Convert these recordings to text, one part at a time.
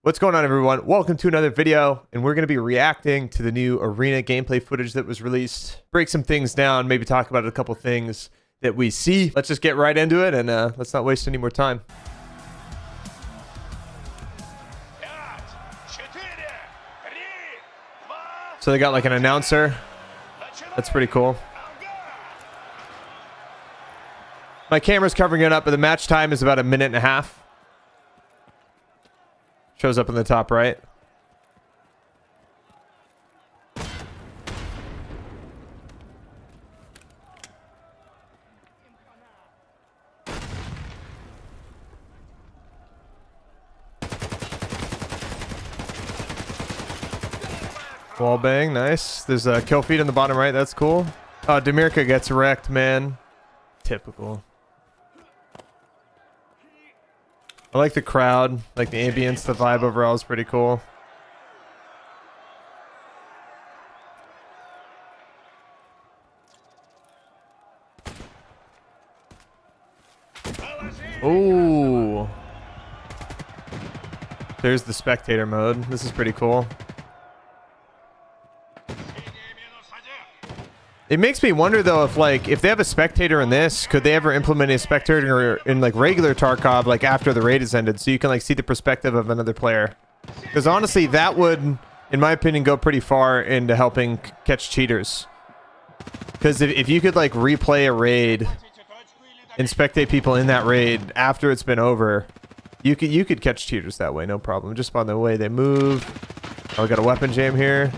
What's going on, everyone? Welcome to another video, and we're going to be reacting to the new arena gameplay footage that was released. Break some things down, maybe talk about a couple things that we see. Let's just get right into it, and let's not waste any more time. So they got like an announcer. That's pretty cool. My camera's covering it up, but the match time is about 1.5 minutes. Shows up in the top right. Wall bang, nice. There's a kill feed in the bottom right. That's cool. Oh, Demirka gets wrecked, man. Typical. I like the crowd, like the ambience, the vibe overall is pretty cool. Ooh. There's the spectator mode. This is pretty cool. It makes me wonder though if they have a spectator in this, could they ever implement a spectator in like regular Tarkov like after the raid has ended, so you can like see the perspective of another player? Because honestly, that would, in my opinion, go pretty far into helping catch cheaters. Because if you could like replay a raid and spectate people in that raid after it's been over, you could catch cheaters that way, no problem. Just by the way they move. Oh, we got a weapon jam here.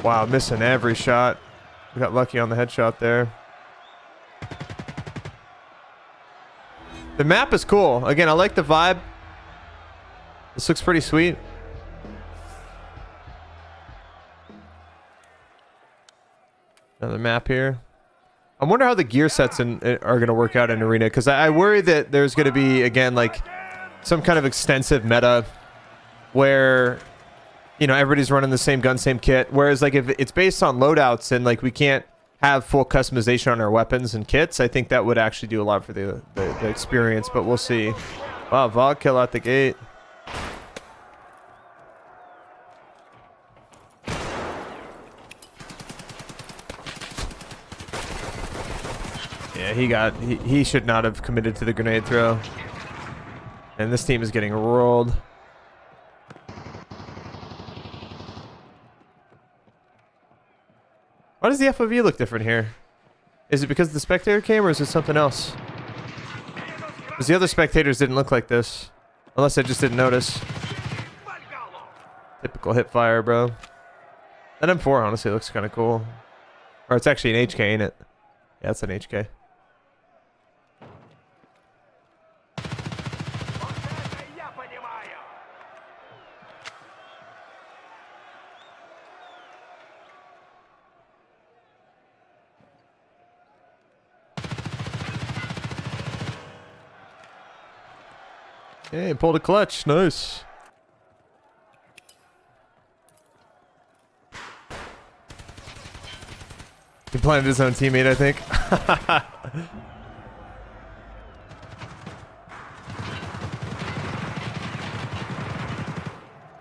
Wow, missing every shot. We got lucky on the headshot there. The map is cool. Again, I like the vibe. This looks pretty sweet. Another map here. I wonder how the gear sets are going to work out in Arena, because I worry that there's going to be, again, like some kind of extensive meta where, you know, everybody's running the same gun, same kit. Whereas, like, if it's based on loadouts and, like, we can't have full customization on our weapons and kits, I think that would actually do a lot for the experience, but we'll see. Wow, VOG kill out the gate. Yeah, he should not have committed to the grenade throw. And this team is getting rolled. Why does the FOV look different here? Is it because the spectator came, or is it something else? Because the other spectators didn't look like this. Unless I just didn't notice. Typical hip fire, bro. That M4 honestly looks kind of cool. Or it's actually an HK, ain't it? Yeah, it's an HK. Hey, pulled a clutch. Nice. He planted his own teammate, I think.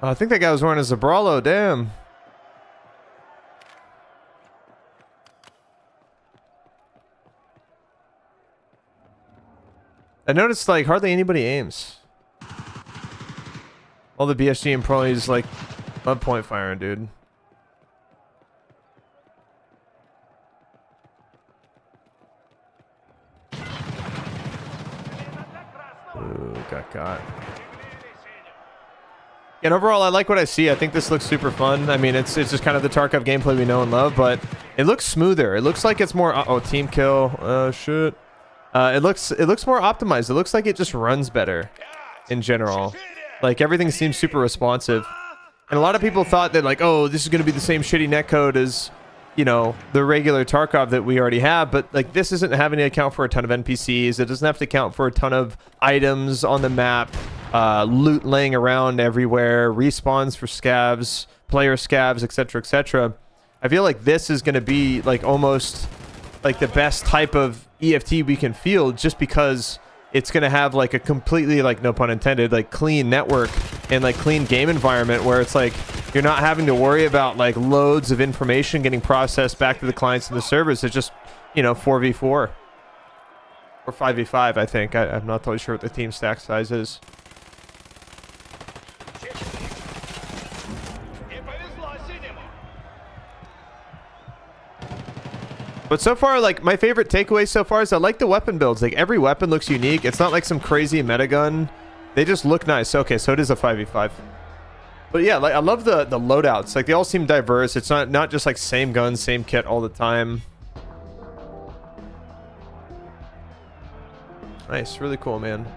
Oh, I think that guy was wearing a Zabralo. Damn. I noticed like hardly anybody aims. All the BSG and pros like mud point firing, dude. Ooh, got. And overall, I like what I see. I think this looks super fun. I mean, it's just kind of the Tarkov gameplay we know and love, but it looks smoother. It looks like it's more. Oh, team kill. Oh shit. It looks more optimized. It looks like it just runs better in general. Like, everything seems super responsive. And a lot of people thought that, like, oh, this is going to be the same shitty netcode as, you know, the regular Tarkov that we already have. But, like, this isn't having to account for a ton of NPCs. It doesn't have to account for a ton of items on the map, loot laying around everywhere, respawns for scavs, player scavs, etc., etc. I feel like this is going to be, like, almost, like, the best type of EFT we can field, just because it's going to have like a completely, like, no pun intended, like clean network and like clean game environment where it's like you're not having to worry about like loads of information getting processed back to the clients and the servers. It's just, you know, 4v4 or 5v5, I think. I'm not totally sure what the team stack size is. But so far, like, my favorite takeaway so far is I like the weapon builds. Like, every weapon looks unique. It's not like some crazy meta gun. They just look nice. Okay, so it is a 5v5. But yeah, like, I love the loadouts. Like, they all seem diverse. It's not just like same gun, same kit all the time. Nice, really cool, man.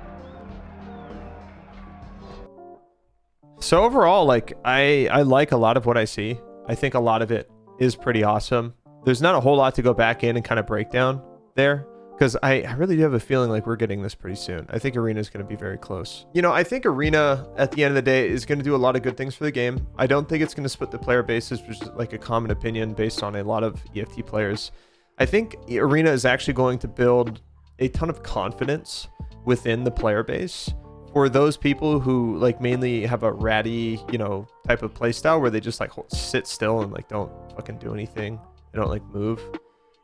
So overall, like, I like a lot of what I see. I think a lot of it is pretty awesome. There's not a whole lot to go back in and kind of break down there, because I really do have a feeling like we're getting this pretty soon. I think Arena is going to be very close. You know, I think Arena at the end of the day is going to do a lot of good things for the game. I don't think it's going to split the player bases, which is like a common opinion based on a lot of EFT players. I think Arena is actually going to build a ton of confidence within the player base for those people who like mainly have a ratty, you know, type of play style where they just like sit still and like don't fucking do anything. They don't like move.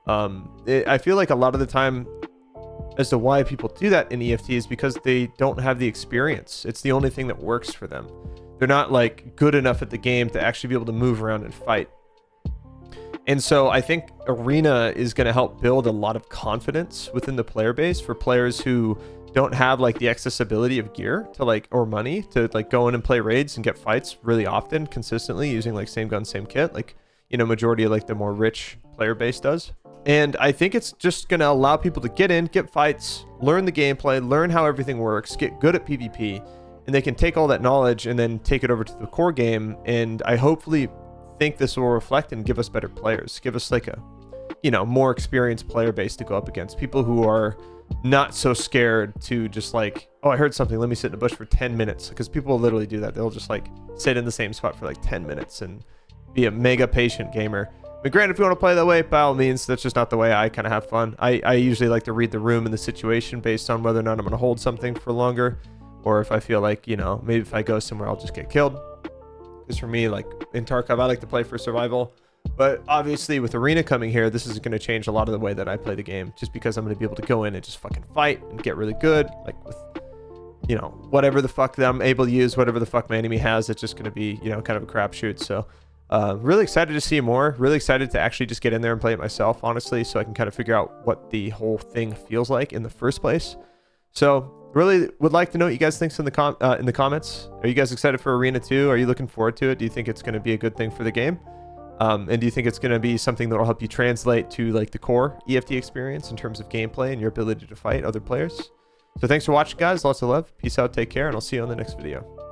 I feel like a lot of the time as to why people do that in EFT is because they don't have the experience. It's the only thing that works for them. They're not like good enough at the game to actually be able to move around and fight. And so I think Arena is going to help build a lot of confidence within the player base for players who don't have like the accessibility of gear to like, or money to like go in and play raids and get fights really often consistently using like same gun, same kit. Like, you know, majority of like the more rich player base does. And I think it's just going to allow people to get in, get fights, learn the gameplay, learn how everything works, get good at PvP, and they can take all that knowledge and then take it over to the core game. And I hopefully think this will reflect and give us better players, give us like a, you know, more experienced player base to go up against, people who are not so scared to just like, oh, I heard something, let me sit in a bush for 10 minutes, because people will literally do that. They'll just like sit in the same spot for like 10 minutes and be a mega patient gamer. But granted, if you want to play that way, by all means, that's just not the way I kind of have fun. I usually like to read the room and the situation based on whether or not I'm going to hold something for longer, or if I feel like, you know, maybe if I go somewhere, I'll just get killed. Because for me, like in Tarkov, I like to play for survival. But obviously with Arena coming here, this is going to change a lot of the way that I play the game, just because I'm going to be able to go in and just fucking fight and get really good, like with, you know, whatever the fuck that I'm able to use, whatever the fuck my enemy has. It's just going to be, you know, kind of a crapshoot. So really excited to see more, really excited to actually just get in there and play it myself, honestly, so I can kind of figure out what the whole thing feels like in the first place. So really would like to know what you guys think in the comments. Are you guys excited for Arena 2? Are you looking forward to it? Do you think it's going to be a good thing for the game? And do you think it's going to be something that will help you translate to like the core EFT experience in terms of gameplay and your ability to fight other players? So thanks for watching, guys. Lots of love. Peace out. Take care. And I'll see you on the next video.